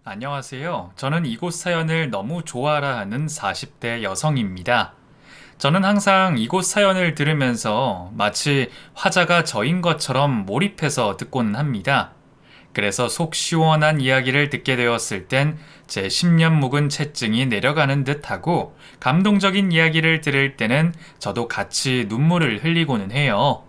안녕하세요. 저는 이곳 사연을 너무 좋아라 하는 40대 여성입니다. 저는 항상 이곳 사연을 들으면서 마치 화자가 저인 것처럼 몰입해서 듣고는 합니다. 그래서 속 시원한 이야기를 듣게 되었을 땐 제 10년 묵은 채증이 내려가는 듯하고 감동적인 이야기를 들을 때는 저도 같이 눈물을 흘리고는 해요.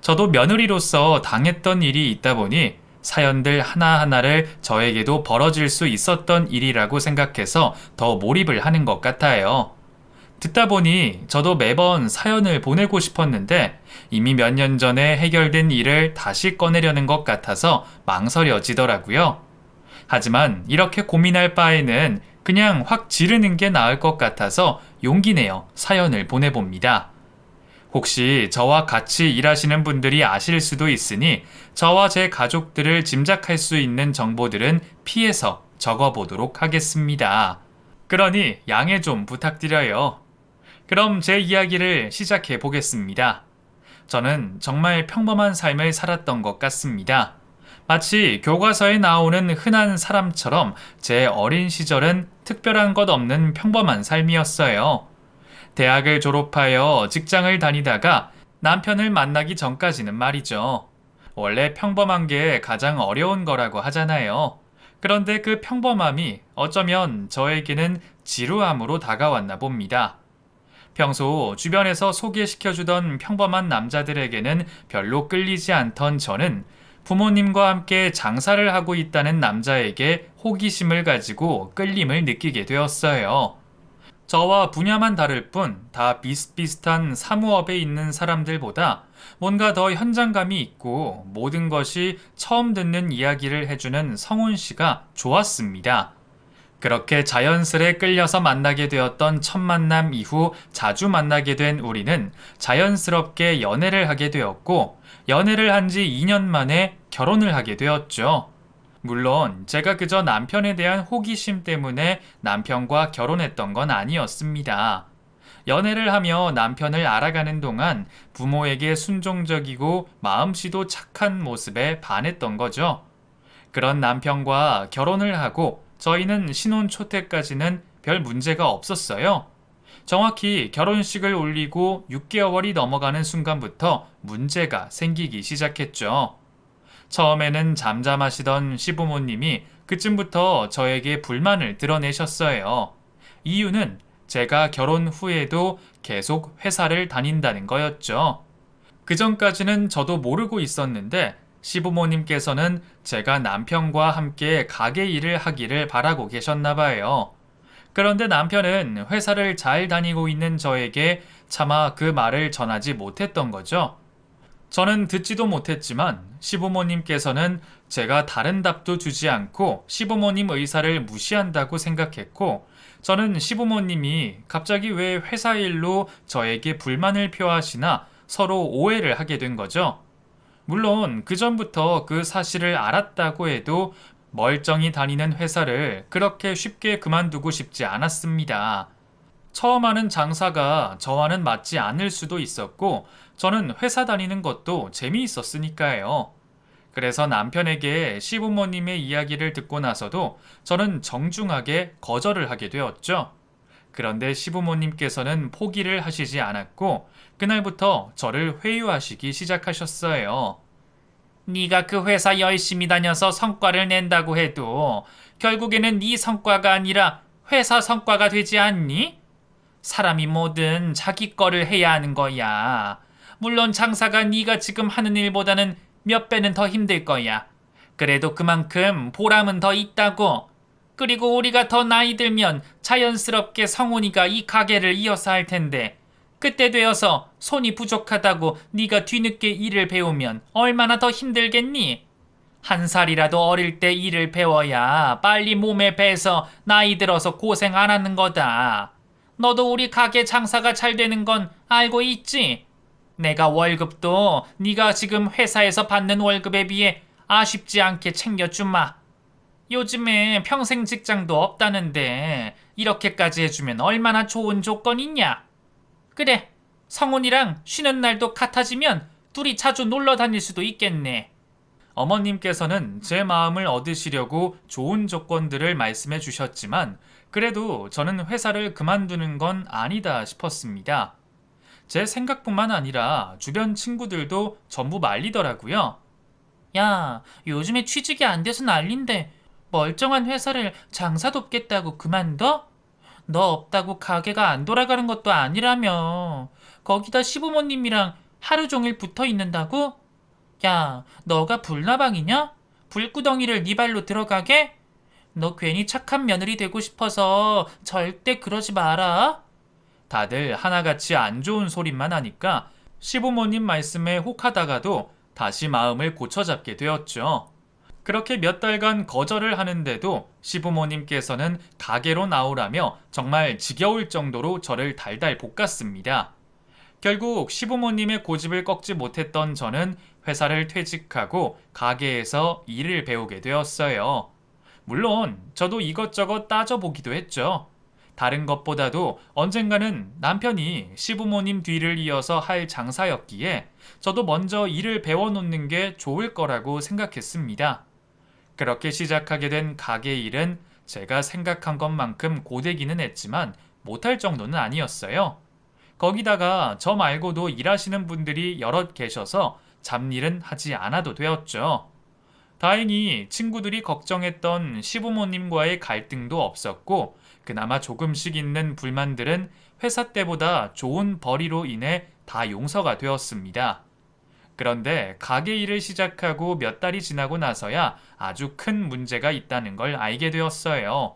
저도 며느리로서 당했던 일이 있다 보니 사연들 하나하나를 저에게도 벌어질 수 있었던 일이라고 생각해서 더 몰입을 하는 것 같아요. 듣다 보니 저도 매번 사연을 보내고 싶었는데 이미 몇 년 전에 해결된 일을 다시 꺼내려는 것 같아서 망설여지더라고요. 하지만 이렇게 고민할 바에는 그냥 확 지르는 게 나을 것 같아서 용기 내어 사연을 보내봅니다. 혹시 저와 같이 일하시는 분들이 아실 수도 있으니 저와 제 가족들을 짐작할 수 있는 정보들은 피해서 적어보도록 하겠습니다. 그러니 양해 좀 부탁드려요. 그럼 제 이야기를 시작해 보겠습니다. 저는 정말 평범한 삶을 살았던 것 같습니다. 마치 교과서에 나오는 흔한 사람처럼 제 어린 시절은 특별한 것 없는 평범한 삶이었어요. 대학을 졸업하여 직장을 다니다가 남편을 만나기 전까지는 말이죠. 원래 평범한 게 가장 어려운 거라고 하잖아요. 그런데 그 평범함이 어쩌면 저에게는 지루함으로 다가왔나 봅니다. 평소 주변에서 소개시켜주던 평범한 남자들에게는 별로 끌리지 않던 저는 부모님과 함께 장사를 하고 있다는 남자에게 호기심을 가지고 끌림을 느끼게 되었어요. 저와 분야만 다를 뿐 다 비슷비슷한 사무업에 있는 사람들보다 뭔가 더 현장감이 있고 모든 것이 처음 듣는 이야기를 해주는 성훈 씨가 좋았습니다. 그렇게 자연스레 끌려서 만나게 되었던 첫 만남 이후 자주 만나게 된 우리는 자연스럽게 연애를 하게 되었고 연애를 한 지 2년 만에 결혼을 하게 되었죠. 물론 제가 그저 남편에 대한 호기심 때문에 남편과 결혼했던 건 아니었습니다. 연애를 하며 남편을 알아가는 동안 부모에게 순종적이고 마음씨도 착한 모습에 반했던 거죠. 그런 남편과 결혼을 하고 저희는 신혼 초때까지는 별 문제가 없었어요. 정확히 결혼식을 올리고 6개월이 넘어가는 순간부터 문제가 생기기 시작했죠. 처음에는 잠잠하시던 시부모님이 그쯤부터 저에게 불만을 드러내셨어요. 이유는 제가 결혼 후에도 계속 회사를 다닌다는 거였죠. 그 전까지는 저도 모르고 있었는데 시부모님께서는 제가 남편과 함께 가게 일을 하기를 바라고 계셨나 봐요. 그런데 남편은 회사를 잘 다니고 있는 저에게 차마 그 말을 전하지 못했던 거죠. 저는 듣지도 못했지만 시부모님께서는 제가 다른 답도 주지 않고 시부모님 의사를 무시한다고 생각했고 저는 시부모님이 갑자기 왜 회사 일로 저에게 불만을 표하시나 서로 오해를 하게 된 거죠. 물론 그 전부터 그 사실을 알았다고 해도 멀쩡히 다니는 회사를 그렇게 쉽게 그만두고 싶지 않았습니다. 처음 하는 장사가 저와는 맞지 않을 수도 있었고 저는 회사 다니는 것도 재미있었으니까요. 그래서 남편에게 시부모님의 이야기를 듣고 나서도 저는 정중하게 거절을 하게 되었죠. 그런데 시부모님께서는 포기를 하시지 않았고 그날부터 저를 회유하시기 시작하셨어요. 네가 그 회사 열심히 다녀서 성과를 낸다고 해도 결국에는 네 성과가 아니라 회사 성과가 되지 않니? 사람이 뭐든 자기 거를 해야 하는 거야. 물론 장사가 네가 지금 하는 일보다는 몇 배는 더 힘들 거야. 그래도 그만큼 보람은 더 있다고. 그리고 우리가 더 나이 들면 자연스럽게 성훈이가 이 가게를 이어서 할 텐데 그때 되어서 손이 부족하다고 네가 뒤늦게 일을 배우면 얼마나 더 힘들겠니? 한 살이라도 어릴 때 일을 배워야 빨리 몸에 배서 나이 들어서 고생 안 하는 거다. 너도 우리 가게 장사가 잘 되는 건 알고 있지? 내가 월급도 네가 지금 회사에서 받는 월급에 비해 아쉽지 않게 챙겨주마. 요즘에 평생 직장도 없다는데 이렇게까지 해주면 얼마나 좋은 조건이냐? 그래, 성훈이랑 쉬는 날도 같아지면 둘이 자주 놀러 다닐 수도 있겠네. 어머님께서는 제 마음을 얻으시려고 좋은 조건들을 말씀해 주셨지만 그래도 저는 회사를 그만두는 건 아니다 싶었습니다. 제 생각뿐만 아니라 주변 친구들도 전부 말리더라고요. 야, 요즘에 취직이 안 돼서 난린데 멀쩡한 회사를 장사 돕겠다고 그만둬? 너 없다고 가게가 안 돌아가는 것도 아니라며. 거기다 시부모님이랑 하루 종일 붙어 있는다고? 야, 너가 불나방이냐? 불구덩이를 네 발로 들어가게? 너 괜히 착한 며느리 되고 싶어서 절대 그러지 마라. 다들 하나같이 안 좋은 소리만 하니까 시부모님 말씀에 혹하다가도 다시 마음을 고쳐잡게 되었죠. 그렇게 몇 달간 거절을 하는데도 시부모님께서는 가게로 나오라며 정말 지겨울 정도로 저를 달달 볶았습니다. 결국 시부모님의 고집을 꺾지 못했던 저는 회사를 퇴직하고 가게에서 일을 배우게 되었어요. 물론 저도 이것저것 따져보기도 했죠. 다른 것보다도 언젠가는 남편이 시부모님 뒤를 이어서 할 장사였기에 저도 먼저 일을 배워놓는 게 좋을 거라고 생각했습니다. 그렇게 시작하게 된 가게 일은 제가 생각한 것만큼 고되기는 했지만 못할 정도는 아니었어요. 거기다가 저 말고도 일하시는 분들이 여럿 계셔서 잡일은 하지 않아도 되었죠. 다행히 친구들이 걱정했던 시부모님과의 갈등도 없었고 그나마 조금씩 있는 불만들은 회사 때보다 좋은 벌이로 인해 다 용서가 되었습니다. 그런데 가게 일을 시작하고 몇 달이 지나고 나서야 아주 큰 문제가 있다는 걸 알게 되었어요.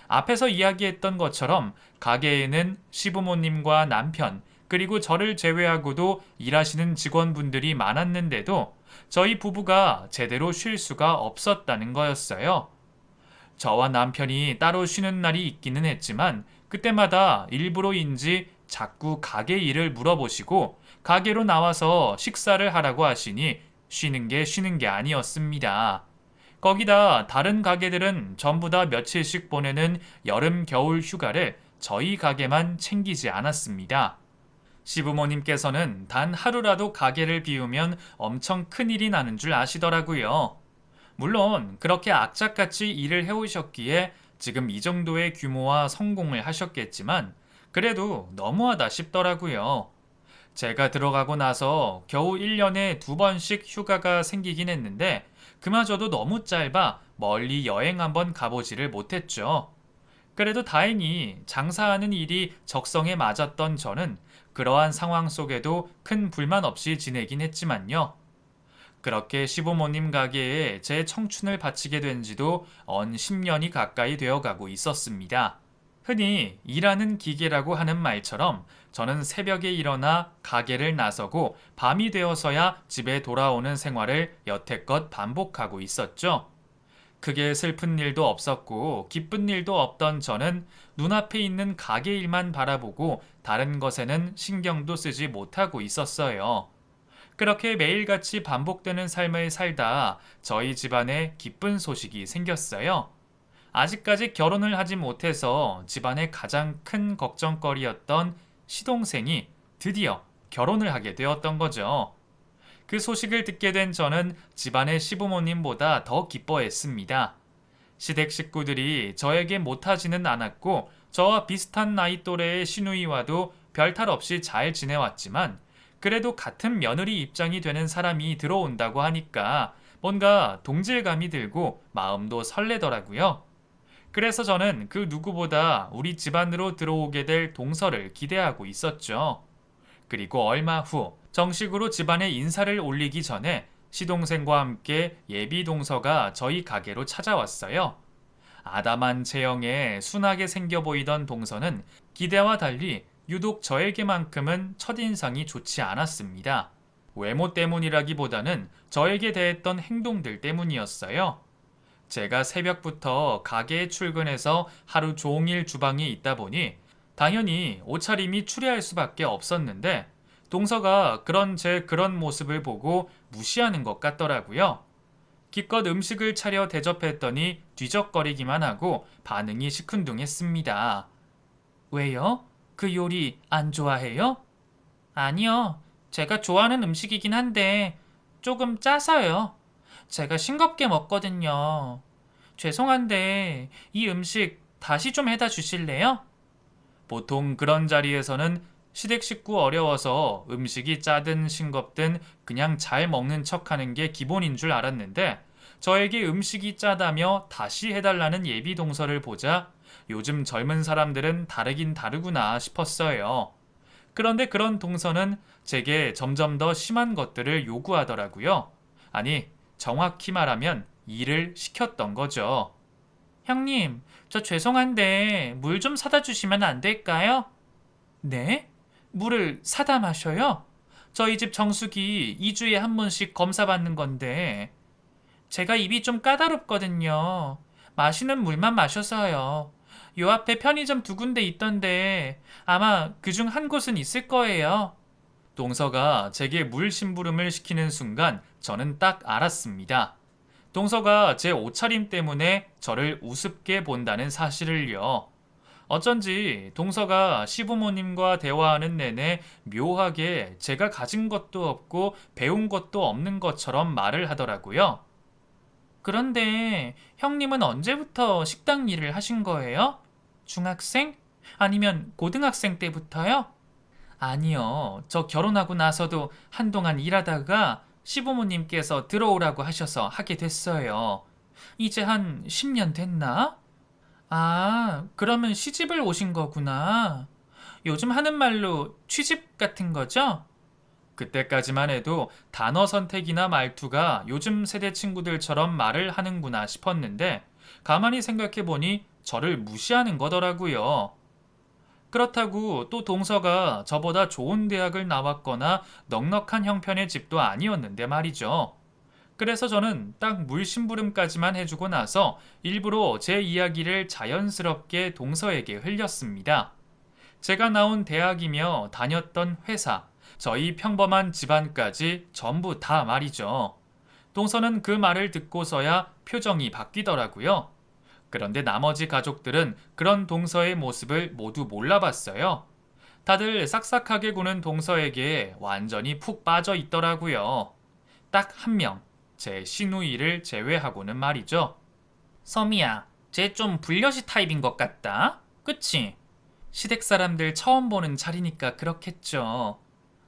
앞에서 이야기했던 것처럼 가게에는 시부모님과 남편, 그리고 저를 제외하고도 일하시는 직원분들이 많았는데도 저희 부부가 제대로 쉴 수가 없었다는 거였어요. 저와 남편이 따로 쉬는 날이 있기는 했지만 그때마다 일부러인지 자꾸 가게 일을 물어보시고 가게로 나와서 식사를 하라고 하시니 쉬는 게 아니었습니다. 거기다 다른 가게들은 전부 다 며칠씩 보내는 여름 겨울 휴가를 저희 가게만 챙기지 않았습니다. 시부모님께서는 단 하루라도 가게를 비우면 엄청 큰일이 나는 줄 아시더라고요. 물론 그렇게 악착같이 일을 해오셨기에 지금 이 정도의 규모와 성공을 하셨겠지만 그래도 너무하다 싶더라고요. 제가 들어가고 나서 겨우 1년에 2번씩 휴가가 생기긴 했는데 그마저도 너무 짧아 멀리 여행 한번 가보지를 못했죠. 그래도 다행히 장사하는 일이 적성에 맞았던 저는 그러한 상황 속에도 큰 불만 없이 지내긴 했지만요. 그렇게 시부모님 가게에 제 청춘을 바치게 된 지도 언 10년이 가까이 되어 가고 있었습니다. 흔히 일하는 기계라고 하는 말처럼 저는 새벽에 일어나 가게를 나서고 밤이 되어서야 집에 돌아오는 생활을 여태껏 반복하고 있었죠. 크게 슬픈 일도 없었고 기쁜 일도 없던 저는 눈앞에 있는 가게 일만 바라보고 다른 것에는 신경도 쓰지 못하고 있었어요. 그렇게 매일같이 반복되는 삶을 살다 저희 집안에 기쁜 소식이 생겼어요. 아직까지 결혼을 하지 못해서 집안의 가장 큰 걱정거리였던 시동생이 드디어 결혼을 하게 되었던 거죠. 그 소식을 듣게 된 저는 집안의 시부모님보다 더 기뻐했습니다. 시댁 식구들이 저에게 못하지는 않았고 저와 비슷한 나이 또래의 시누이와도 별탈 없이 잘 지내왔지만 그래도 같은 며느리 입장이 되는 사람이 들어온다고 하니까 뭔가 동질감이 들고 마음도 설레더라고요. 그래서 저는 그 누구보다 우리 집안으로 들어오게 될 동서를 기대하고 있었죠. 그리고 얼마 후 정식으로 집안에 인사를 올리기 전에 시동생과 함께 예비 동서가 저희 가게로 찾아왔어요. 아담한 체형에 순하게 생겨 보이던 동서는 기대와 달리 유독 저에게만큼은 첫인상이 좋지 않았습니다. 외모 때문이라기보다는 저에게 대했던 행동들 때문이었어요. 제가 새벽부터 가게에 출근해서 하루 종일 주방에 있다 보니 당연히 옷차림이 추레할 수밖에 없었는데 동서가 그런 모습을 보고 무시하는 것 같더라고요. 기껏 음식을 차려 대접했더니 뒤적거리기만 하고 반응이 시큰둥했습니다. 왜요? 그 요리 안 좋아해요? 아니요. 제가 좋아하는 음식이긴 한데 조금 짜서요. 제가 싱겁게 먹거든요. 죄송한데 이 음식 다시 좀 해다 주실래요? 보통 그런 자리에서는 시댁 식구 어려워서 음식이 짜든 싱겁든 그냥 잘 먹는 척 하는 게 기본인 줄 알았는데 저에게 음식이 짜다며 다시 해달라는 예비 동서를 보자 요즘 젊은 사람들은 다르긴 다르구나 싶었어요. 그런데 그런 동서는 제게 점점 더 심한 것들을 요구하더라고요. 아니, 정확히 말하면 일을 시켰던 거죠. 형님, 저 죄송한데 물 좀 사다 주시면 안 될까요? 네? 물을 사다 마셔요? 저희 집 정수기 2주에 한 번씩 검사 받는 건데 제가 입이 좀 까다롭거든요. 마시는 물만 마셔서요. 요 앞에 편의점 두 군데 있던데 아마 그중 한 곳은 있을 거예요. 동서가 제게 물 심부름을 시키는 순간 저는 딱 알았습니다. 동서가 제 옷차림 때문에 저를 우습게 본다는 사실을요. 어쩐지 동서가 시부모님과 대화하는 내내 묘하게 제가 가진 것도 없고 배운 것도 없는 것처럼 말을 하더라고요. 그런데 형님은 언제부터 식당 일을 하신 거예요? 중학생? 아니면 고등학생 때부터요? 아니요. 저 결혼하고 나서도 한동안 일하다가 시부모님께서 들어오라고 하셔서 하게 됐어요. 이제 한 10년 됐나? 아, 그러면 시집을 오신 거구나. 요즘 하는 말로 취집 같은 거죠? 그때까지만 해도 단어 선택이나 말투가 요즘 세대 친구들처럼 말을 하는구나 싶었는데 가만히 생각해보니 저를 무시하는 거더라고요. 그렇다고 또 동서가 저보다 좋은 대학을 나왔거나 넉넉한 형편의 집도 아니었는데 말이죠. 그래서 저는 딱 물심부름까지만 해주고 나서 일부러 제 이야기를 자연스럽게 동서에게 흘렸습니다. 제가 나온 대학이며 다녔던 회사, 저희 평범한 집안까지 전부 다 말이죠. 동서는 그 말을 듣고서야 표정이 바뀌더라고요. 그런데 나머지 가족들은 그런 동서의 모습을 모두 몰라봤어요. 다들 싹싹하게 구는 동서에게 완전히 푹 빠져 있더라고요. 딱 한 명, 제 시누이를 제외하고는 말이죠. 서미야, 쟤 좀 불려시 타입인 것 같다. 그치? 시댁 사람들 처음 보는 자리니까 그렇겠죠.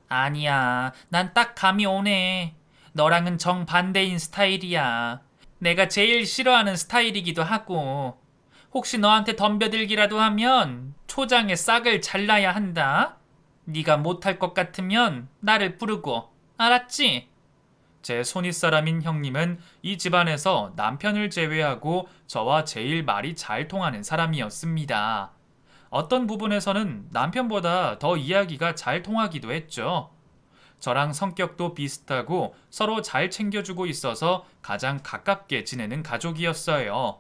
아니야, 난 딱 감이 오네. 너랑은 정반대인 스타일이야. 내가 제일 싫어하는 스타일이기도 하고. 혹시 너한테 덤벼들기라도 하면 초장에 싹을 잘라야 한다. 네가 못할 것 같으면 나를 부르고. 알았지? 제 손윗사람인 형님은 이 집안에서 남편을 제외하고 저와 제일 말이 잘 통하는 사람이었습니다. 어떤 부분에서는 남편보다 더 이야기가 잘 통하기도 했죠. 저랑 성격도 비슷하고 서로 잘 챙겨주고 있어서 가장 가깝게 지내는 가족이었어요.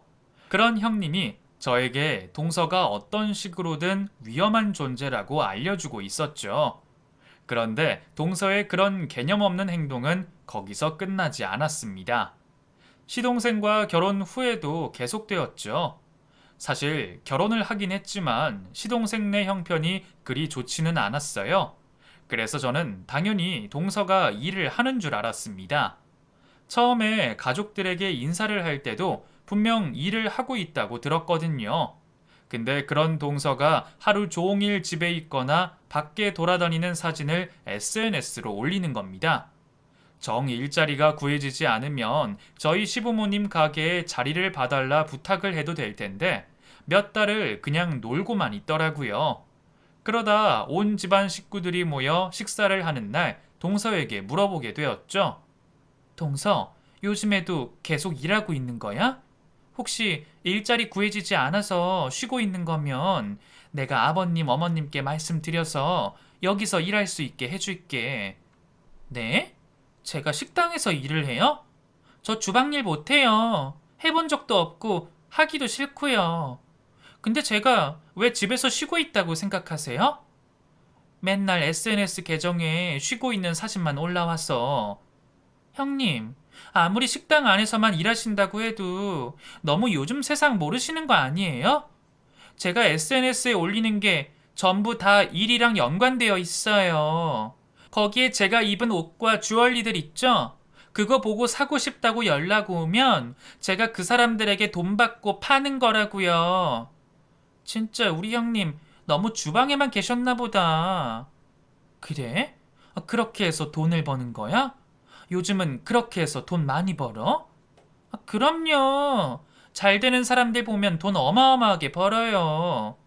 그런 형님이 저에게 동서가 어떤 식으로든 위험한 존재라고 알려주고 있었죠. 그런데 동서의 그런 개념 없는 행동은 거기서 끝나지 않았습니다. 시동생과 결혼 후에도 계속되었죠. 사실 결혼을 하긴 했지만 시동생네 형편이 그리 좋지는 않았어요. 그래서 저는 당연히 동서가 일을 하는 줄 알았습니다. 처음에 가족들에게 인사를 할 때도 분명 일을 하고 있다고 들었거든요. 근데 그런 동서가 하루 종일 집에 있거나 밖에 돌아다니는 사진을 SNS로 올리는 겁니다. 정 일자리가 구해지지 않으면 저희 시부모님 가게에 자리를 봐달라 부탁을 해도 될 텐데 몇 달을 그냥 놀고만 있더라고요. 그러다 온 집안 식구들이 모여 식사를 하는 날 동서에게 물어보게 되었죠. 동서, 요즘에도 계속 일하고 있는 거야? 혹시 일자리 구해지지 않아서 쉬고 있는 거면 내가 아버님, 어머님께 말씀드려서 여기서 일할 수 있게 해줄게. 네? 제가 식당에서 일을 해요? 저 주방일 못해요. 해본 적도 없고 하기도 싫고요. 근데 제가 왜 집에서 쉬고 있다고 생각하세요? 맨날 SNS 계정에 쉬고 있는 사진만 올라와서. 형님, 아무리 식당 안에서만 일하신다고 해도 너무 요즘 세상 모르시는 거 아니에요? 제가 SNS에 올리는 게 전부 다 일이랑 연관되어 있어요. 거기에 제가 입은 옷과 주얼리들 있죠? 그거 보고 사고 싶다고 연락 오면 제가 그 사람들에게 돈 받고 파는 거라고요. 진짜 우리 형님 너무 주방에만 계셨나 보다. 그래? 그렇게 해서 돈을 버는 거야? 요즘은 그렇게 해서 돈 많이 벌어? 그럼요. 잘 되는 사람들 보면 돈 어마어마하게 벌어요.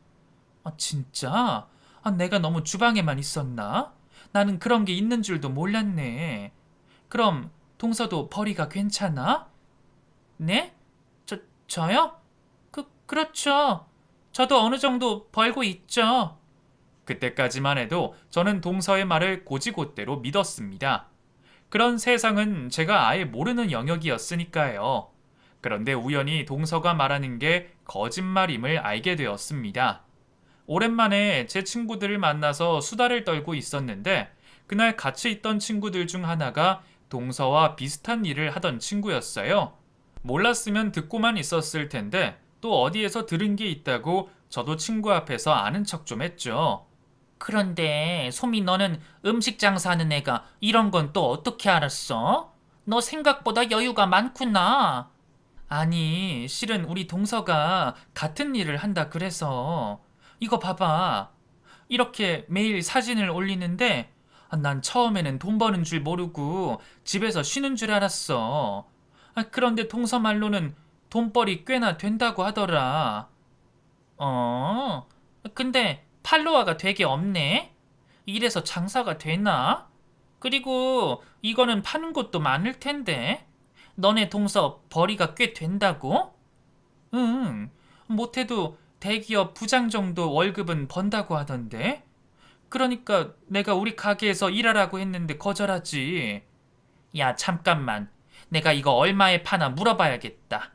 진짜? 내가 너무 주방에만 있었나? 나는 그런 게 있는 줄도 몰랐네. 그럼 동서도 벌이가 괜찮아? 네? 저요? 그렇죠. 저도 어느 정도 벌고 있죠. 그때까지만 해도 저는 동서의 말을 곧이곧대로 믿었습니다. 그런 세상은 제가 아예 모르는 영역이었으니까요. 그런데 우연히 동서가 말하는 게 거짓말임을 알게 되었습니다. 오랜만에 제 친구들을 만나서 수다를 떨고 있었는데 그날 같이 있던 친구들 중 하나가 동서와 비슷한 일을 하던 친구였어요. 몰랐으면 듣고만 있었을 텐데 또 어디에서 들은 게 있다고 저도 친구 앞에서 아는 척 좀 했죠. 그런데 소미 너는 음식 장사하는 애가 이런 건 또 어떻게 알았어? 너 생각보다 여유가 많구나. 아니, 실은 우리 동서가 같은 일을 한다 그래서 이거 봐봐. 이렇게 매일 사진을 올리는데 난 처음에는 돈 버는 줄 모르고 집에서 쉬는 줄 알았어. 그런데 동서 말로는 돈벌이 꽤나 된다고 하더라. 근데 팔로워가 되게 없네? 이래서 장사가 되나? 그리고 이거는 파는 곳도 많을 텐데. 너네 동서 벌이가 꽤 된다고? 응, 못해도 대기업 부장 정도 월급은 번다고 하던데. 그러니까 내가 우리 가게에서 일하라고 했는데 거절하지. 야, 잠깐만. 내가 이거 얼마에 파나 물어봐야겠다.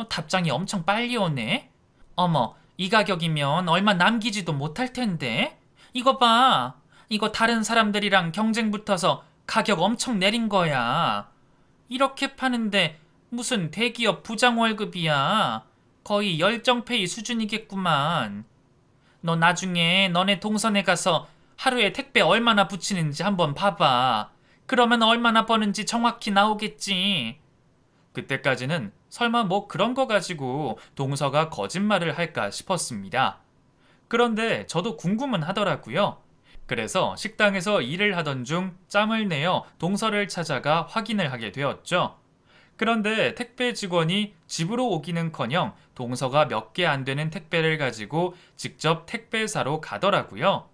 답장이 엄청 빨리 오네. 어머, 이 가격이면 얼마 남기지도 못할 텐데. 이거 봐. 이거 다른 사람들이랑 경쟁 붙어서 가격 엄청 내린 거야. 이렇게 파는데 무슨 대기업 부장 월급이야. 거의 열정페이 수준이겠구만. 너 나중에 너네 동선에 가서 하루에 택배 얼마나 붙이는지 한번 봐봐. 그러면 얼마나 버는지 정확히 나오겠지. 그때까지는 설마 뭐 그런 거 가지고 동서가 거짓말을 할까 싶었습니다. 그런데 저도 궁금은 하더라고요. 그래서 식당에서 일을 하던 중 짬을 내어 동서를 찾아가 확인을 하게 되었죠. 그런데 택배 직원이 집으로 오기는커녕 동서가 몇 개 안 되는 택배를 가지고 직접 택배사로 가더라고요.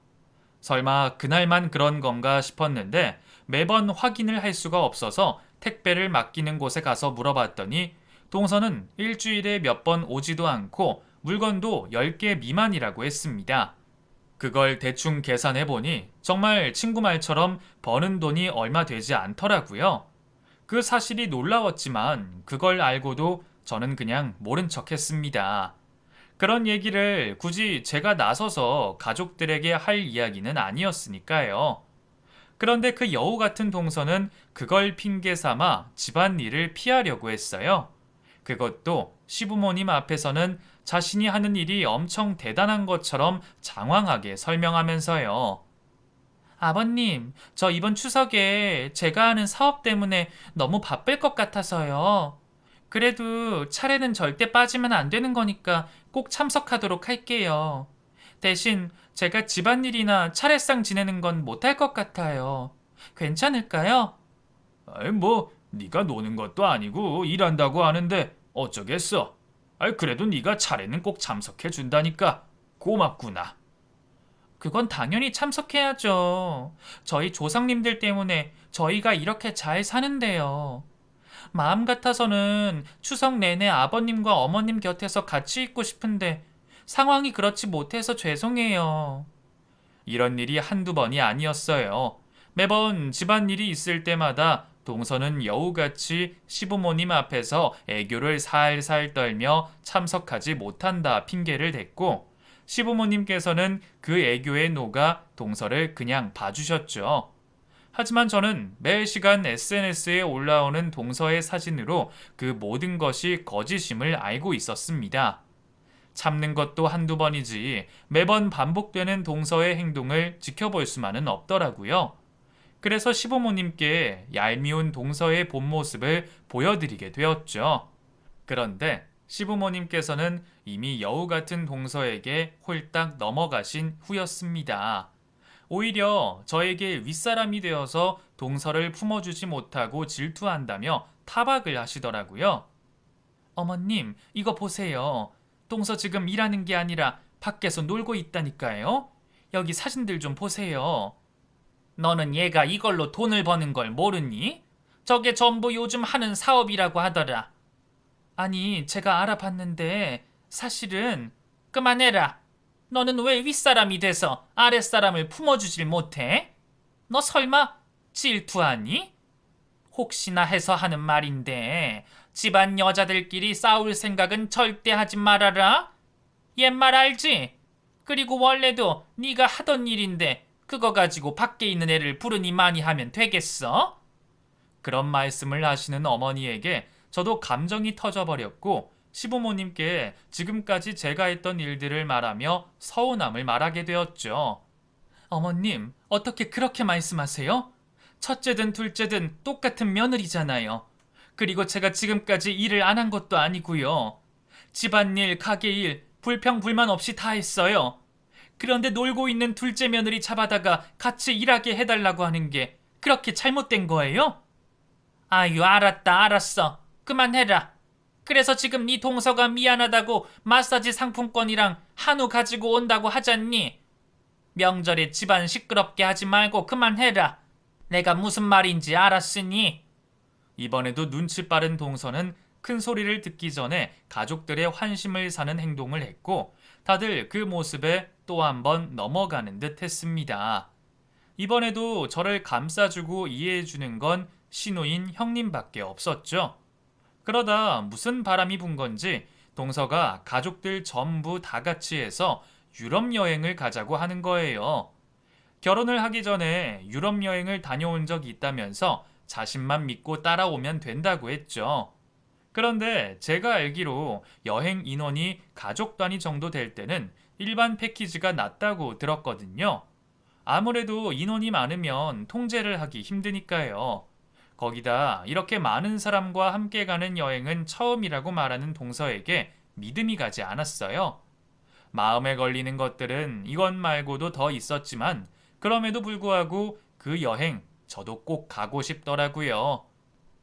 설마 그날만 그런 건가 싶었는데 매번 확인을 할 수가 없어서 택배를 맡기는 곳에 가서 물어봤더니 동서는 일주일에 몇 번 오지도 않고 물건도 10개 미만이라고 했습니다. 그걸 대충 계산해보니 정말 친구 말처럼 버는 돈이 얼마 되지 않더라고요. 그 사실이 놀라웠지만 그걸 알고도 저는 그냥 모른 척 했습니다. 그런 얘기를 굳이 제가 나서서 가족들에게 할 이야기는 아니었으니까요. 그런데 그 여우 같은 동서는 그걸 핑계 삼아 집안일을 피하려고 했어요. 그것도 시부모님 앞에서는 자신이 하는 일이 엄청 대단한 것처럼 장황하게 설명하면서요. 아버님, 저 이번 추석에 제가 하는 사업 때문에 너무 바쁠 것 같아서요. 그래도 차례는 절대 빠지면 안 되는 거니까 꼭 참석하도록 할게요. 대신 제가 집안일이나 차례상 지내는 건 못할 것 같아요. 괜찮을까요? 아이 뭐 네가 노는 것도 아니고 일한다고 하는데 어쩌겠어. 그래도 네가 차례는 꼭 참석해 준다니까 고맙구나. 그건 당연히 참석해야죠. 저희 조상님들 때문에 저희가 이렇게 잘 사는데요. 마음 같아서는 추석 내내 아버님과 어머님 곁에서 같이 있고 싶은데 상황이 그렇지 못해서 죄송해요. 이런 일이 한두 번이 아니었어요. 매번 집안일이 있을 때마다 동서는 여우같이 시부모님 앞에서 애교를 살살 떨며 참석하지 못한다 핑계를 댔고 시부모님께서는 그 애교에 녹아 동서를 그냥 봐주셨죠. 하지만 저는 매 시간 SNS에 올라오는 동서의 사진으로 그 모든 것이 거짓임을 알고 있었습니다. 참는 것도 한두 번이지 매번 반복되는 동서의 행동을 지켜볼 수만은 없더라고요. 그래서 시부모님께 얄미운 동서의 본 모습을 보여드리게 되었죠. 그런데 시부모님께서는 이미 여우 같은 동서에게 홀딱 넘어가신 후였습니다. 오히려 저에게 윗사람이 되어서 동서를 품어주지 못하고 질투한다며 타박을 하시더라고요. 어머님, 이거 보세요. 동서 지금 일하는 게 아니라 밖에서 놀고 있다니까요. 여기 사진들 좀 보세요. 너는 얘가 이걸로 돈을 버는 걸 모르니? 저게 전부 요즘 하는 사업이라고 하더라. 아니, 제가 알아봤는데 사실은 그만해라. 너는 왜 윗사람이 돼서 아랫사람을 품어주질 못해? 너 설마 질투하니? 혹시나 해서 하는 말인데 집안 여자들끼리 싸울 생각은 절대 하지 말아라. 옛말 알지? 그리고 원래도 네가 하던 일인데 그거 가지고 밖에 있는 애를 부르니 많이 하면 되겠어? 그런 말씀을 하시는 어머니에게 저도 감정이 터져버렸고 시부모님께 지금까지 제가 했던 일들을 말하며 서운함을 말하게 되었죠. 어머님, 어떻게 그렇게 말씀하세요? 첫째든 둘째든 똑같은 며느리잖아요. 그리고 제가 지금까지 일을 안 한 것도 아니고요. 집안일, 가게일, 불평불만 없이 다 했어요. 그런데 놀고 있는 둘째 며느리 잡아다가 같이 일하게 해달라고 하는 게 그렇게 잘못된 거예요? 아유, 알았다, 알았어. 그만해라. 그래서 지금 네 동서가 미안하다고 마사지 상품권이랑 한우 가지고 온다고 하잖니? 명절에 집안 시끄럽게 하지 말고 그만해라. 내가 무슨 말인지 알았으니. 이번에도 눈치 빠른 동서는 큰 소리를 듣기 전에 가족들의 환심을 사는 행동을 했고 다들 그 모습에 또 한 번 넘어가는 듯 했습니다. 이번에도 저를 감싸주고 이해해주는 건 시누인 형님밖에 없었죠. 그러다 무슨 바람이 분 건지 동서가 가족들 전부 다 같이 해서 유럽 여행을 가자고 하는 거예요. 결혼을 하기 전에 유럽 여행을 다녀온 적이 있다면서 자신만 믿고 따라오면 된다고 했죠. 그런데 제가 알기로 여행 인원이 가족 단위 정도 될 때는 일반 패키지가 낫다고 들었거든요. 아무래도 인원이 많으면 통제를 하기 힘드니까요. 거기다 이렇게 많은 사람과 함께 가는 여행은 처음이라고 말하는 동서에게 믿음이 가지 않았어요. 마음에 걸리는 것들은 이것 말고도 더 있었지만 그럼에도 불구하고 그 여행 저도 꼭 가고 싶더라고요.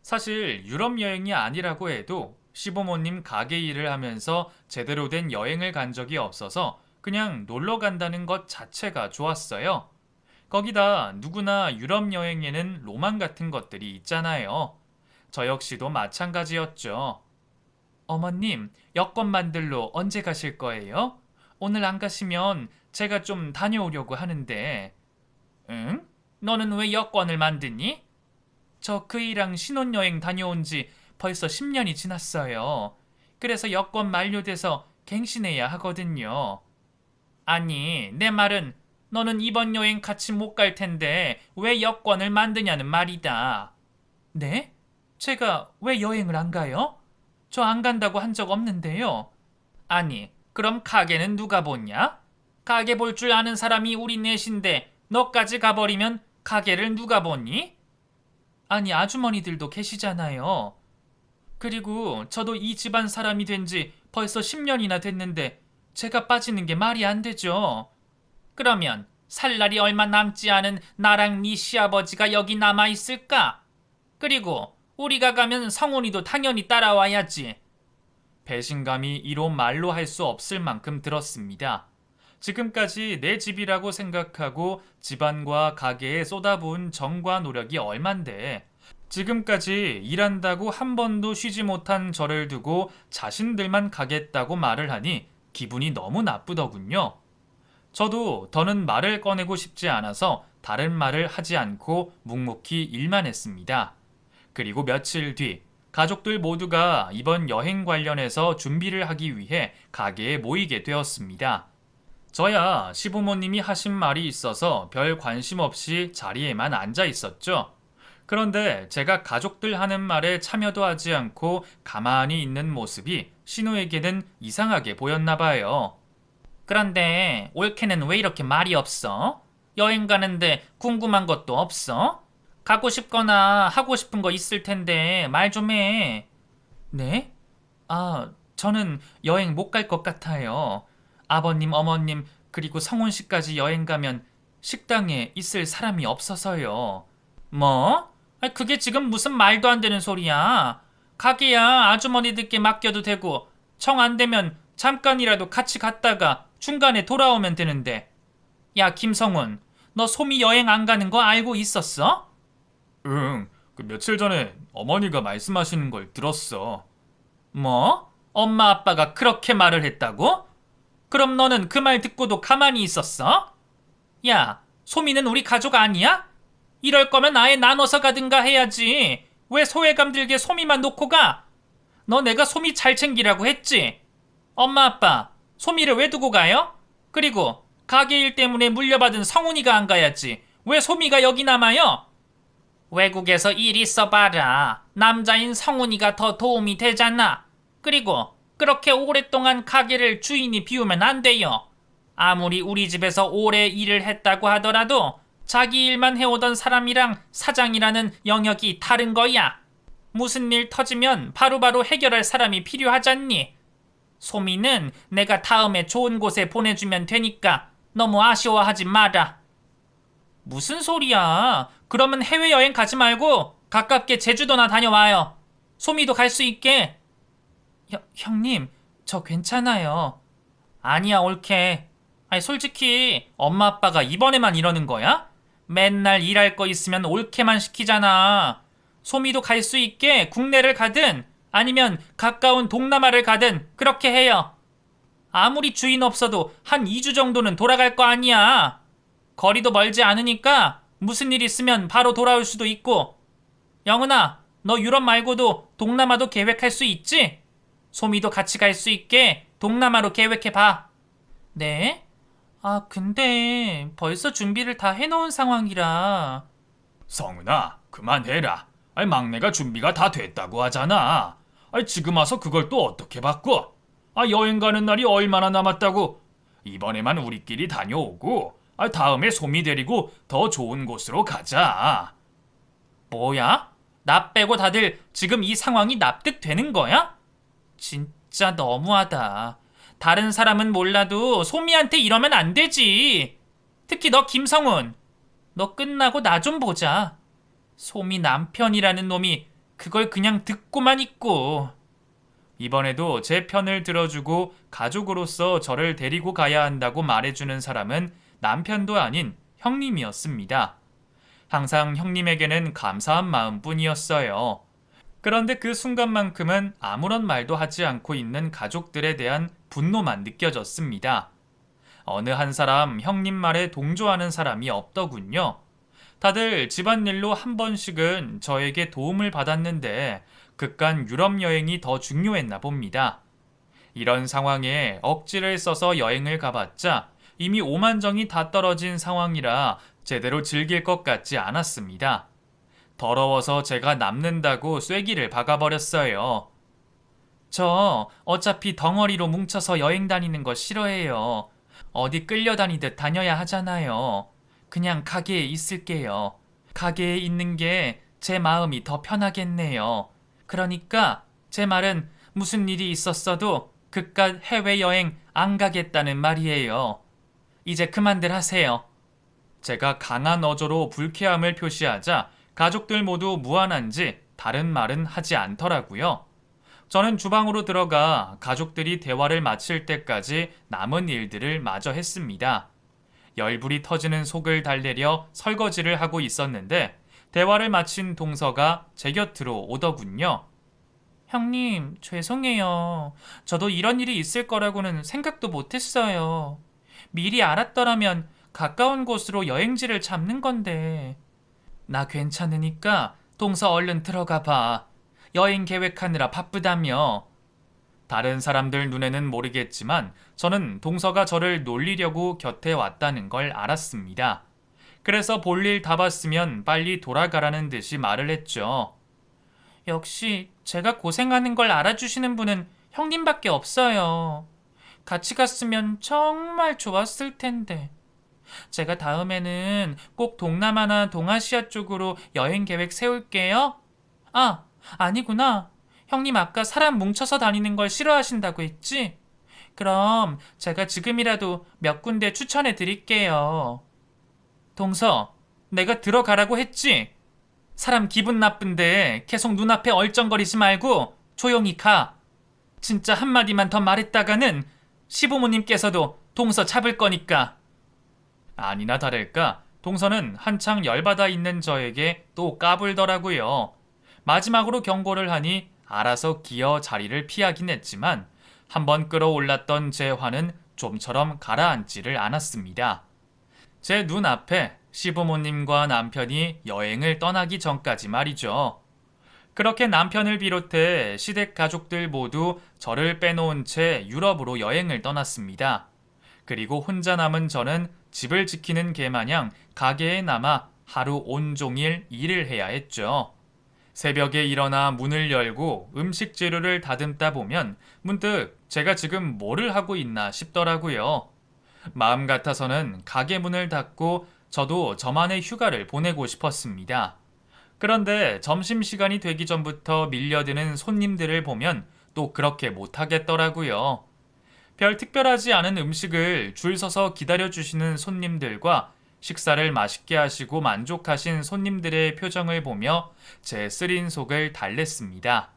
사실 유럽 여행이 아니라고 해도 시부모님 가게 일을 하면서 제대로 된 여행을 간 적이 없어서 그냥 놀러 간다는 것 자체가 좋았어요. 거기다 누구나 유럽 여행에는 로망 같은 것들이 있잖아요. 저 역시도 마찬가지였죠. 어머님, 여권 만들러 언제 가실 거예요? 오늘 안 가시면 제가 좀 다녀오려고 하는데. 응? 너는 왜 여권을 만드니? 저 그이랑 신혼여행 다녀온 지 벌써 10년이 지났어요. 그래서 여권 만료돼서 갱신해야 하거든요. 아니, 내 말은 너는 이번 여행 같이 못 갈 텐데 왜 여권을 만드냐는 말이다. 네? 제가 왜 여행을 안 가요? 저 안 간다고 한 적 없는데요. 아니, 그럼 가게는 누가 보냐? 가게 볼 줄 아는 사람이 우리 넷인데 너까지 가버리면 가게를 누가 보니? 아니, 아주머니들도 계시잖아요. 그리고 저도 이 집안 사람이 된 지 벌써 10년이나 됐는데 제가 빠지는 게 말이 안 되죠. 그러면 살 날이 얼마 남지 않은 나랑 네 시아버지가 여기 남아 있을까? 그리고 우리가 가면 성훈이도 당연히 따라와야지. 배신감이 이로 말로 할 수 없을 만큼 들었습니다. 지금까지 내 집이라고 생각하고 집안과 가게에 쏟아부은 정과 노력이 얼만데 지금까지 일한다고 한 번도 쉬지 못한 저를 두고 자신들만 가겠다고 말을 하니 기분이 너무 나쁘더군요. 저도 더는 말을 꺼내고 싶지 않아서 다른 말을 하지 않고 묵묵히 일만 했습니다. 그리고 며칠 뒤 가족들 모두가 이번 여행 관련해서 준비를 하기 위해 가게에 모이게 되었습니다. 저야 시부모님이 하신 말이 있어서 별 관심 없이 자리에만 앉아 있었죠. 그런데 제가 가족들 하는 말에 참여도 하지 않고 가만히 있는 모습이 신우에게는 이상하게 보였나 봐요. 그런데 올케는 왜 이렇게 말이 없어? 여행 가는데 궁금한 것도 없어? 가고 싶거나 하고 싶은 거 있을 텐데 말 좀 해. 네? 저는 여행 못 갈 것 같아요. 아버님, 어머님, 그리고 성훈 씨까지 여행 가면 식당에 있을 사람이 없어서요. 뭐? 그게 지금 무슨 말도 안 되는 소리야. 가게야 아주머니들께 맡겨도 되고 정 안 되면 잠깐이라도 같이 갔다가 중간에 돌아오면 되는데. 야, 김성훈, 너 소미 여행 안 가는 거 알고 있었어? 응, 그 며칠 전에 어머니가 말씀하시는 걸 들었어. 뭐? 엄마 아빠가 그렇게 말을 했다고? 그럼 너는 그 말 듣고도 가만히 있었어? 야, 소미는 우리 가족 아니야? 이럴 거면 아예 나눠서 가든가 해야지. 왜 소외감 들게 소미만 놓고 가? 너 내가 소미 잘 챙기라고 했지? 엄마 아빠, 소미를 왜 두고 가요? 그리고 가게 일 때문에 물려받은 성훈이가 안 가야지. 왜 소미가 여기 남아요? 외국에서 일 있어 봐라. 남자인 성훈이가 더 도움이 되잖아. 그리고 그렇게 오랫동안 가게를 주인이 비우면 안 돼요. 아무리 우리 집에서 오래 일을 했다고 하더라도 자기 일만 해오던 사람이랑 사장이라는 영역이 다른 거야. 무슨 일 터지면 바로바로 해결할 사람이 필요하잖니. 소미는 내가 다음에 좋은 곳에 보내주면 되니까 너무 아쉬워하지 마라. 무슨 소리야? 그러면 해외여행 가지 말고 가깝게 제주도나 다녀와요. 소미도 갈 수 있게. 형님, 저 괜찮아요. 아니야, 옳게. 솔직히 엄마 아빠가 이번에만 이러는 거야? 맨날 일할 거 있으면 옳게만 시키잖아. 소미도 갈 수 있게 국내를 가든 아니면 가까운 동남아를 가든 그렇게 해요. 아무리 주인 없어도 한 2주 정도는 돌아갈 거 아니야. 거리도 멀지 않으니까 무슨 일 있으면 바로 돌아올 수도 있고. 영은아, 너 유럽 말고도 동남아도 계획할 수 있지? 소미도 같이 갈 수 있게 동남아로 계획해봐. 네? 근데 벌써 준비를 다 해놓은 상황이라. 성은아, 그만해라. 막내가 준비가 다 됐다고 하잖아. 지금 와서 그걸 또 어떻게 바꿔? 여행 가는 날이 얼마나 남았다고? 이번에만 우리끼리 다녀오고, 다음에 소미 데리고 더 좋은 곳으로 가자. 뭐야? 나 빼고 다들 지금 이 상황이 납득되는 거야? 진짜 너무하다. 다른 사람은 몰라도 소미한테 이러면 안 되지. 특히 너 김성훈. 너 끝나고 나 좀 보자. 소미 남편이라는 놈이 그걸 그냥 듣고만 있고. 이번에도 제 편을 들어주고 가족으로서 저를 데리고 가야 한다고 말해주는 사람은 남편도 아닌 형님이었습니다. 항상 형님에게는 감사한 마음뿐이었어요. 그런데 그 순간만큼은 아무런 말도 하지 않고 있는 가족들에 대한 분노만 느껴졌습니다. 어느 한 사람 형님 말에 동조하는 사람이 없더군요. 다들 집안일로 한 번씩은 저에게 도움을 받았는데 그깟 유럽 여행이 더 중요했나 봅니다. 이런 상황에 억지를 써서 여행을 가봤자 이미 오만정이 다 떨어진 상황이라 제대로 즐길 것 같지 않았습니다. 더러워서 제가 남는다고 쐐기를 박아버렸어요. 저 어차피 덩어리로 뭉쳐서 여행 다니는 거 싫어해요. 어디 끌려다니듯 다녀야 하잖아요. 그냥 가게에 있을게요. 가게에 있는 게 제 마음이 더 편하겠네요. 그러니까 제 말은 무슨 일이 있었어도 그깟 해외여행 안 가겠다는 말이에요. 이제 그만들 하세요. 제가 강한 어조로 불쾌함을 표시하자 가족들 모두 무안한지 다른 말은 하지 않더라고요. 저는 주방으로 들어가 가족들이 대화를 마칠 때까지 남은 일들을 마저 했습니다. 열불이 터지는 속을 달래려 설거지를 하고 있었는데 대화를 마친 동서가 제 곁으로 오더군요. 형님, 죄송해요. 저도 이런 일이 있을 거라고는 생각도 못했어요. 미리 알았더라면 가까운 곳으로 여행지를 잡는 건데. 나 괜찮으니까 동서 얼른 들어가 봐. 여행 계획하느라 바쁘다며. 다른 사람들 눈에는 모르겠지만 저는 동서가 저를 놀리려고 곁에 왔다는 걸 알았습니다. 그래서 볼일 다 봤으면 빨리 돌아가라는 듯이 말을 했죠. 역시 제가 고생하는 걸 알아주시는 분은 형님밖에 없어요. 같이 갔으면 정말 좋았을 텐데. 제가 다음에는 꼭 동남아나 동아시아 쪽으로 여행 계획 세울게요. 아, 아니구나. 형님 아까 사람 뭉쳐서 다니는 걸 싫어하신다고 했지? 그럼 제가 지금이라도 몇 군데 추천해 드릴게요. 동서, 내가 들어가라고 했지? 사람 기분 나쁜데 계속 눈앞에 얼쩡거리지 말고 조용히 가. 진짜 한마디만 더 말했다가는 시부모님께서도 동서 잡을 거니까. 아니나 다를까 동서는 한창 열받아 있는 저에게 또 까불더라고요. 마지막으로 경고를 하니 알아서 기어 자리를 피하긴 했지만 한번 끌어올랐던 제 화는 좀처럼 가라앉지를 않았습니다. 제 눈앞에 시부모님과 남편이 여행을 떠나기 전까지 말이죠. 그렇게 남편을 비롯해 시댁 가족들 모두 저를 빼놓은 채 유럽으로 여행을 떠났습니다. 그리고 혼자 남은 저는 집을 지키는 개마냥 가게에 남아 하루 온종일 일을 해야 했죠. 새벽에 일어나 문을 열고 음식 재료를 다듬다 보면 문득 제가 지금 뭐를 하고 있나 싶더라고요. 마음 같아서는 가게 문을 닫고 저도 저만의 휴가를 보내고 싶었습니다. 그런데 점심시간이 되기 전부터 밀려드는 손님들을 보면 또 그렇게 못하겠더라고요. 별 특별하지 않은 음식을 줄 서서 기다려주시는 손님들과 식사를 맛있게 하시고 만족하신 손님들의 표정을 보며 제 쓰린 속을 달랬습니다.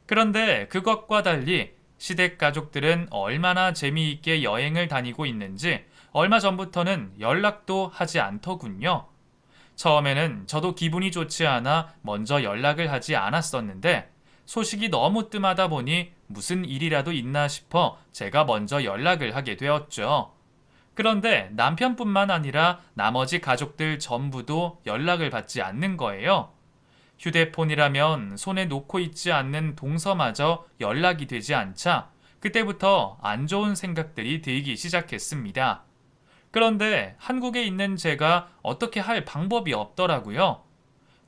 그런데 그것과 달리 시댁 가족들은 얼마나 재미있게 여행을 다니고 있는지 얼마 전부터는 연락도 하지 않더군요. 처음에는 저도 기분이 좋지 않아 먼저 연락을 하지 않았었는데 소식이 너무 뜸하다 보니 무슨 일이라도 있나 싶어 제가 먼저 연락을 하게 되었죠. 그런데 남편뿐만 아니라 나머지 가족들 전부도 연락을 받지 않는 거예요. 휴대폰이라면 손에 놓고 있지 않는 동서마저 연락이 되지 않자 그때부터 안 좋은 생각들이 들기 시작했습니다. 그런데 한국에 있는 제가 어떻게 할 방법이 없더라고요.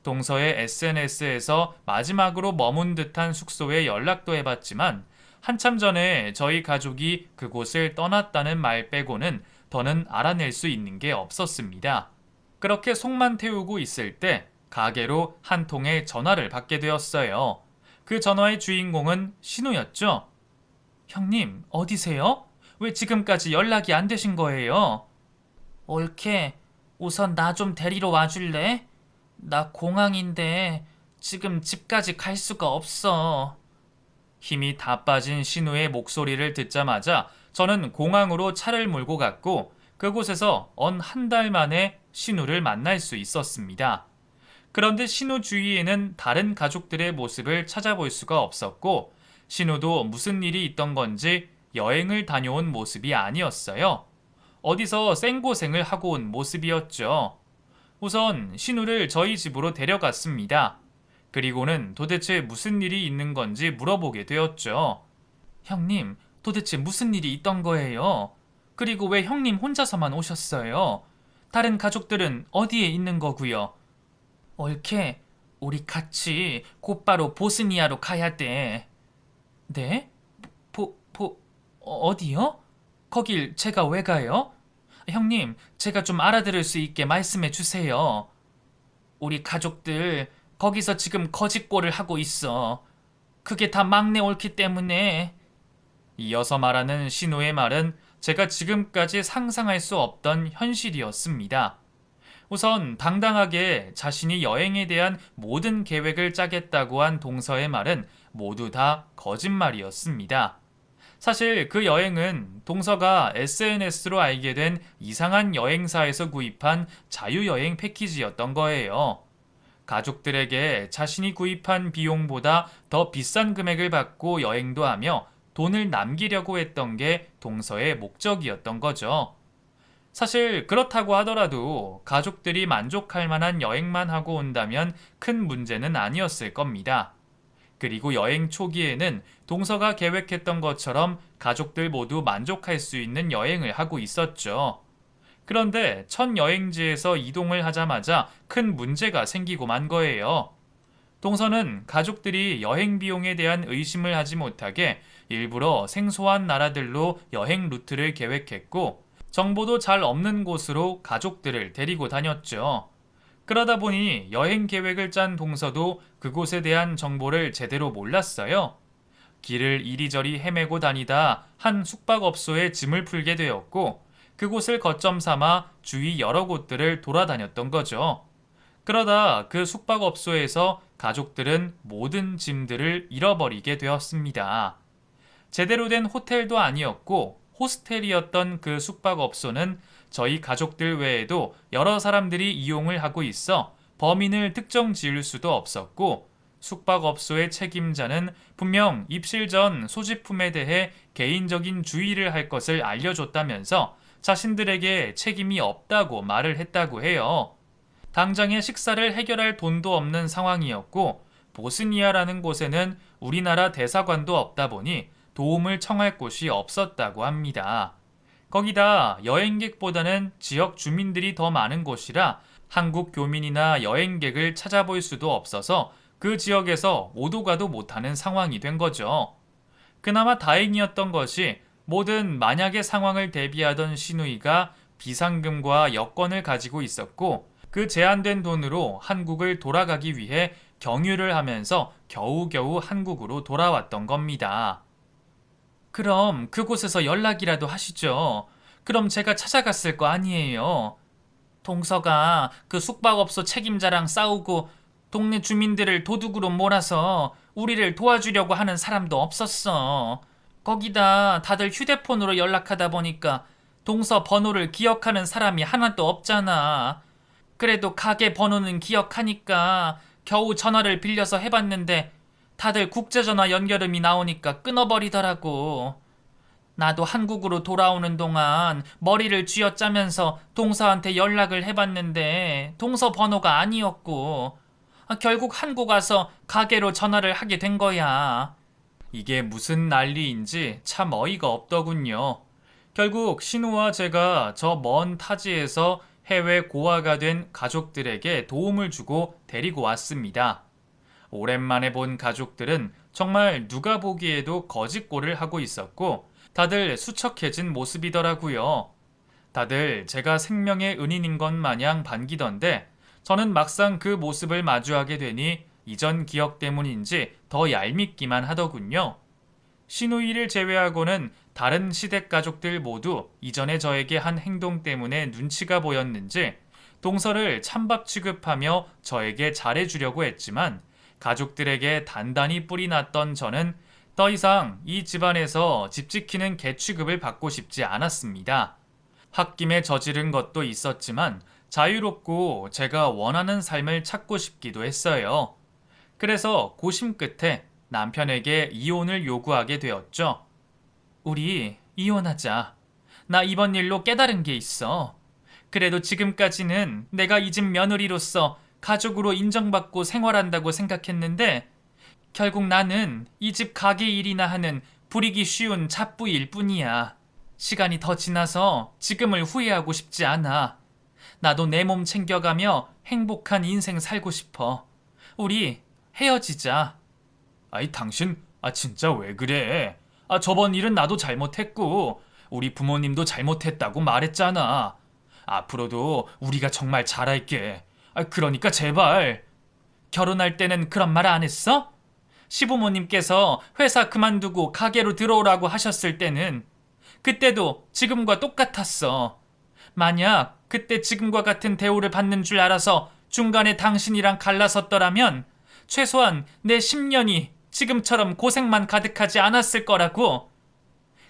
동서의 SNS에서 마지막으로 머문 듯한 숙소에 연락도 해봤지만 한참 전에 저희 가족이 그곳을 떠났다는 말 빼고는 더는 알아낼 수 있는 게 없었습니다. 그렇게 속만 태우고 있을 때 가게로 한 통의 전화를 받게 되었어요. 그 전화의 주인공은 신우였죠. 형님, 어디세요? 왜 지금까지 연락이 안 되신 거예요? 옳게, 우선 나 좀 데리러 와줄래? 나 공항인데 지금 집까지 갈 수가 없어. 힘이 다 빠진 신우의 목소리를 듣자마자 저는 공항으로 차를 몰고 갔고 그곳에서 언 한 달 만에 신우를 만날 수 있었습니다. 그런데 신우 주위에는 다른 가족들의 모습을 찾아볼 수가 없었고 신우도 무슨 일이 있던 건지 여행을 다녀온 모습이 아니었어요. 어디서 생고생을 하고 온 모습이었죠. 우선 신우를 저희 집으로 데려갔습니다. 그리고는 도대체 무슨 일이 있는 건지 물어보게 되었죠. 형님, 도대체 무슨 일이 있던 거예요? 그리고 왜 형님 혼자서만 오셨어요? 다른 가족들은 어디에 있는 거고요? 옳게, 우리 같이 곧바로 보스니아로 가야 돼. 네? 어디요? 거길 제가 왜 가요? 형님, 제가 좀 알아들을 수 있게 말씀해 주세요. 우리 가족들 거기서 지금 거짓골을 하고 있어. 그게 다 막내 옳기 때문에. 이어서 말하는 신우의 말은 제가 지금까지 상상할 수 없던 현실이었습니다. 우선 당당하게 자신이 여행에 대한 모든 계획을 짜겠다고 한 동서의 말은 모두 다 거짓말이었습니다. 사실 그 여행은 동서가 SNS로 알게 된 이상한 여행사에서 구입한 자유여행 패키지였던 거예요. 가족들에게 자신이 구입한 비용보다 더 비싼 금액을 받고 여행도 하며 돈을 남기려고 했던 게 동서의 목적이었던 거죠. 사실 그렇다고 하더라도 가족들이 만족할 만한 여행만 하고 온다면 큰 문제는 아니었을 겁니다. 그리고 여행 초기에는 동서가 계획했던 것처럼 가족들 모두 만족할 수 있는 여행을 하고 있었죠. 그런데 첫 여행지에서 이동을 하자마자 큰 문제가 생기고 만 거예요. 동서는 가족들이 여행 비용에 대한 의심을 하지 못하게 일부러 생소한 나라들로 여행 루트를 계획했고 정보도 잘 없는 곳으로 가족들을 데리고 다녔죠. 그러다 보니 여행 계획을 짠 동서도 그곳에 대한 정보를 제대로 몰랐어요. 길을 이리저리 헤매고 다니다 한 숙박업소에 짐을 풀게 되었고, 그곳을 거점 삼아 주위 여러 곳들을 돌아다녔던 거죠. 그러다 그 숙박업소에서 가족들은 모든 짐들을 잃어버리게 되었습니다. 제대로 된 호텔도 아니었고 호스텔이었던 그 숙박업소는 저희 가족들 외에도 여러 사람들이 이용을 하고 있어 범인을 특정 지을 수도 없었고, 숙박업소의 책임자는 분명 입실 전 소지품에 대해 개인적인 주의를 할 것을 알려줬다면서 자신들에게 책임이 없다고 말을 했다고 해요. 당장의 식사를 해결할 돈도 없는 상황이었고, 보스니아라는 곳에는 우리나라 대사관도 없다 보니 도움을 청할 곳이 없었다고 합니다. 거기다 여행객보다는 지역 주민들이 더 많은 곳이라 한국 교민이나 여행객을 찾아볼 수도 없어서 그 지역에서 오도 가도 못하는 상황이 된 거죠. 그나마 다행이었던 것이 모든 만약의 상황을 대비하던 시누이가 비상금과 여권을 가지고 있었고, 그 제한된 돈으로 한국을 돌아가기 위해 경유를 하면서 겨우겨우 한국으로 돌아왔던 겁니다. 그럼 그곳에서 연락이라도 하시죠. 그럼 제가 찾아갔을 거 아니에요. 동서가 그 숙박업소 책임자랑 싸우고 동네 주민들을 도둑으로 몰아서 우리를 도와주려고 하는 사람도 없었어. 거기다 다들 휴대폰으로 연락하다 보니까 동서 번호를 기억하는 사람이 하나도 없잖아. 그래도 가게 번호는 기억하니까 겨우 전화를 빌려서 해봤는데 다들 국제전화 연결음이 나오니까 끊어버리더라고. 나도 한국으로 돌아오는 동안 머리를 쥐어짜면서 동서한테 연락을 해봤는데 동서 번호가 아니었고, 결국 한국 와서 가게로 전화를 하게 된 거야. 이게 무슨 난리인지 참 어이가 없더군요. 결국 신우와 제가 저 먼 타지에서 해외 고아가 된 가족들에게 도움을 주고 데리고 왔습니다. 오랜만에 본 가족들은 정말 누가 보기에도 거짓골을 하고 있었고, 다들 수척해진 모습이더라고요. 다들 제가 생명의 은인인 것 마냥 반기던데, 저는 막상 그 모습을 마주하게 되니 이전 기억 때문인지 더 얄밉기만 하더군요. 시누이를 제외하고는 다른 시댁 가족들 모두 이전에 저에게 한 행동 때문에 눈치가 보였는지 동서를 찬밥 취급하며 저에게 잘해주려고 했지만, 가족들에게 단단히 뿔이 났던 저는 더 이상 이 집안에서 집 지키는 개 취급을 받고 싶지 않았습니다. 홧김에 저지른 것도 있었지만 자유롭고 제가 원하는 삶을 찾고 싶기도 했어요. 그래서 고심 끝에 남편에게 이혼을 요구하게 되었죠. 우리 이혼하자. 나 이번 일로 깨달은 게 있어. 그래도 지금까지는 내가 이 집 며느리로서 가족으로 인정받고 생활한다고 생각했는데, 결국 나는 이 집 가게 일이나 하는 부리기 쉬운 잡부일 뿐이야. 시간이 더 지나서 지금을 후회하고 싶지 않아. 나도 내 몸 챙겨가며 행복한 인생 살고 싶어. 우리 헤어지자. 아이 당신 진짜 왜 그래? 저번 일은 나도 잘못했고 우리 부모님도 잘못했다고 말했잖아. 앞으로도 우리가 정말 잘할게. 그러니까 제발. 결혼할 때는 그런 말 안 했어? 시부모님께서 회사 그만두고 가게로 들어오라고 하셨을 때는 그때도 지금과 똑같았어. 만약 그때 지금과 같은 대우를 받는 줄 알아서 중간에 당신이랑 갈라섰더라면 최소한 내 10년이 지금처럼 고생만 가득하지 않았을 거라고.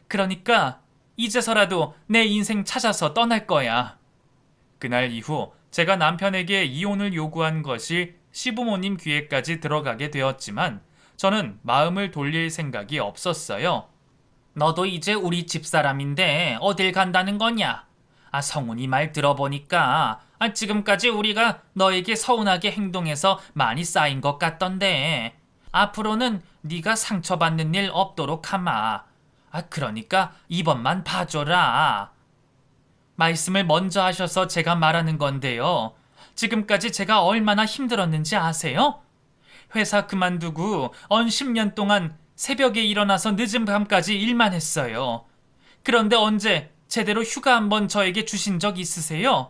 그러니까 이제서라도 내 인생 찾아서 떠날 거야. 그날 이후 제가 남편에게 이혼을 요구한 것이 시부모님 귀에까지 들어가게 되었지만 저는 마음을 돌릴 생각이 없었어요. 너도 이제 우리 집사람인데 어딜 간다는 거냐? 성훈이 말 들어보니까 지금까지 우리가 너에게 서운하게 행동해서 많이 쌓인 것 같던데 앞으로는 네가 상처받는 일 없도록 하마. 그러니까 이번만 봐줘라. 말씀을 먼저 하셔서 제가 말하는 건데요. 지금까지 제가 얼마나 힘들었는지 아세요? 회사 그만두고 언 10년 동안 새벽에 일어나서 늦은 밤까지 일만 했어요. 그런데 언제 제대로 휴가 한번 저에게 주신 적 있으세요?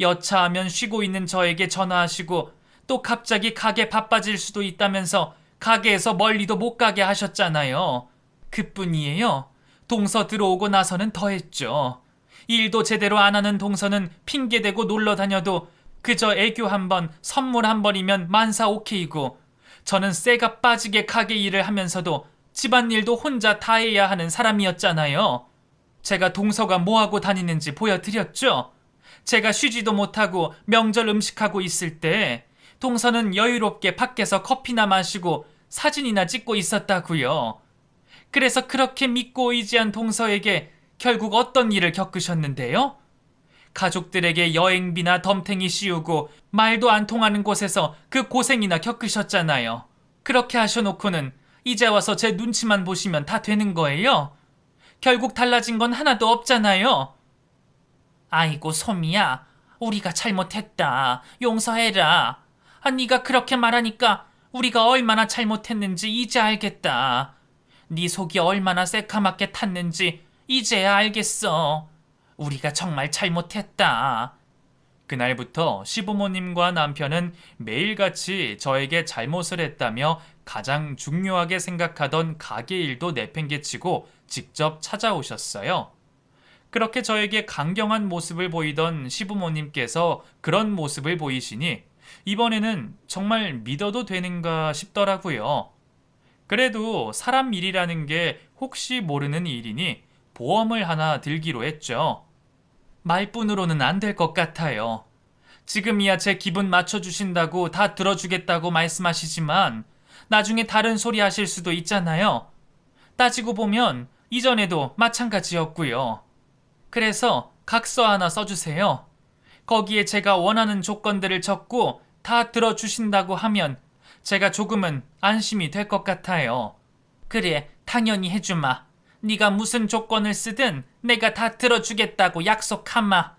여차하면 쉬고 있는 저에게 전화하시고 또 갑자기 가게 바빠질 수도 있다면서 가게에서 멀리도 못 가게 하셨잖아요. 그뿐이에요. 동서 들어오고 나서는 더했죠. 일도 제대로 안 하는 동서는 핑계대고 놀러 다녀도 그저 애교 한 번, 선물 한 번이면 만사 오케이고, 저는 쇠가 빠지게 가게 일을 하면서도 집안일도 혼자 다 해야 하는 사람이었잖아요. 제가 동서가 뭐하고 다니는지 보여드렸죠? 제가 쉬지도 못하고 명절 음식하고 있을 때 동서는 여유롭게 밖에서 커피나 마시고 사진이나 찍고 있었다고요. 그래서 그렇게 믿고 의지한 동서에게 결국 어떤 일을 겪으셨는데요? 가족들에게 여행비나 덤탱이 씌우고 말도 안 통하는 곳에서 그 고생이나 겪으셨잖아요. 그렇게 하셔놓고는 이제 와서 제 눈치만 보시면 다 되는 거예요? 결국 달라진 건 하나도 없잖아요. 아이고 소미야, 우리가 잘못했다. 용서해라. 네가 그렇게 말하니까 우리가 얼마나 잘못했는지 이제 알겠다. 네 속이 얼마나 새카맣게 탔는지 이제야 알겠어. 우리가 정말 잘못했다. 그날부터 시부모님과 남편은 매일같이 저에게 잘못을 했다며 가장 중요하게 생각하던 가게 일도 내팽개치고 직접 찾아오셨어요. 그렇게 저에게 강경한 모습을 보이던 시부모님께서 그런 모습을 보이시니 이번에는 정말 믿어도 되는가 싶더라고요. 그래도 사람 일이라는 게 혹시 모르는 일이니 보험을 하나 들기로 했죠. 말뿐으로는 안 될 것 같아요. 지금이야 제 기분 맞춰주신다고 다 들어주겠다고 말씀하시지만 나중에 다른 소리 하실 수도 있잖아요. 따지고 보면 이전에도 마찬가지였고요. 그래서 각서 하나 써주세요. 거기에 제가 원하는 조건들을 적고 다 들어주신다고 하면 제가 조금은 안심이 될 것 같아요. 그래, 당연히 해주마. 네가 무슨 조건을 쓰든 내가 다 들어주겠다고 약속하마.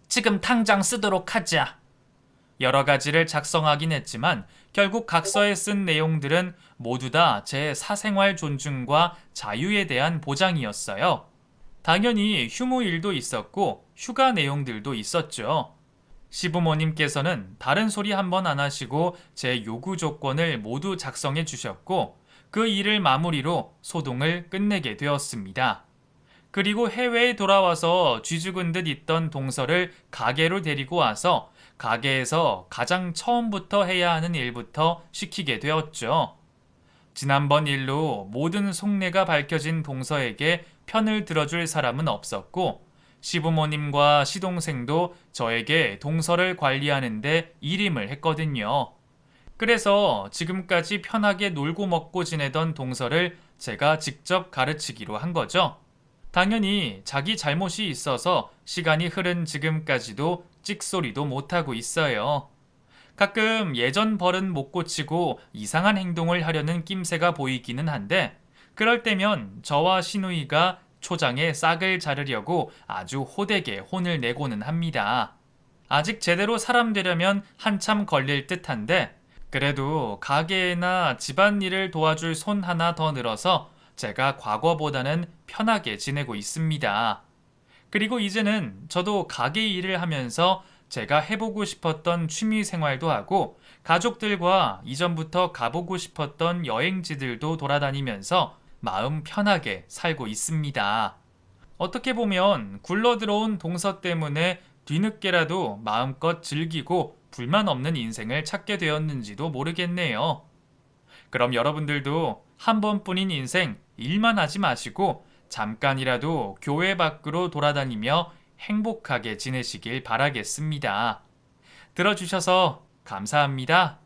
지금 당장 쓰도록 하자. 여러 가지를 작성하긴 했지만 결국 각서에 쓴 내용들은 모두 다 제 사생활 존중과 자유에 대한 보장이었어요. 당연히 휴무일도 있었고 휴가 내용들도 있었죠. 시부모님께서는 다른 소리 한 번 안 하시고 제 요구 조건을 모두 작성해 주셨고 그 일을 마무리로 소동을 끝내게 되었습니다. 그리고 해외에 돌아와서 쥐죽은 듯 있던 동서를 가게로 데리고 와서 가게에서 가장 처음부터 해야 하는 일부터 시키게 되었죠. 지난번 일로 모든 속내가 밝혀진 동서에게 편을 들어줄 사람은 없었고 시부모님과 시동생도 저에게 동서를 관리하는데 일임을 했거든요. 그래서 지금까지 편하게 놀고 먹고 지내던 동서를 제가 직접 가르치기로 한 거죠. 당연히 자기 잘못이 있어서 시간이 흐른 지금까지도 찍소리도 못하고 있어요. 가끔 예전 버릇 못 고치고 이상한 행동을 하려는 낌새가 보이기는 한데 그럴 때면 저와 시누이가 초장에 싹을 자르려고 아주 호되게 혼을 내고는 합니다. 아직 제대로 사람 되려면 한참 걸릴 듯한데 그래도 가게나 집안일을 도와줄 손 하나 더 늘어서 제가 과거보다는 편하게 지내고 있습니다. 그리고 이제는 저도 가게 일을 하면서 제가 해보고 싶었던 취미 생활도 하고 가족들과 이전부터 가보고 싶었던 여행지들도 돌아다니면서 마음 편하게 살고 있습니다. 어떻게 보면 굴러들어온 동서 때문에 뒤늦게라도 마음껏 즐기고 불만 없는 인생을 찾게 되었는지도 모르겠네요. 그럼 여러분들도 한 번뿐인 인생 일만 하지 마시고 잠깐이라도 교회 밖으로 돌아다니며 행복하게 지내시길 바라겠습니다. 들어주셔서 감사합니다.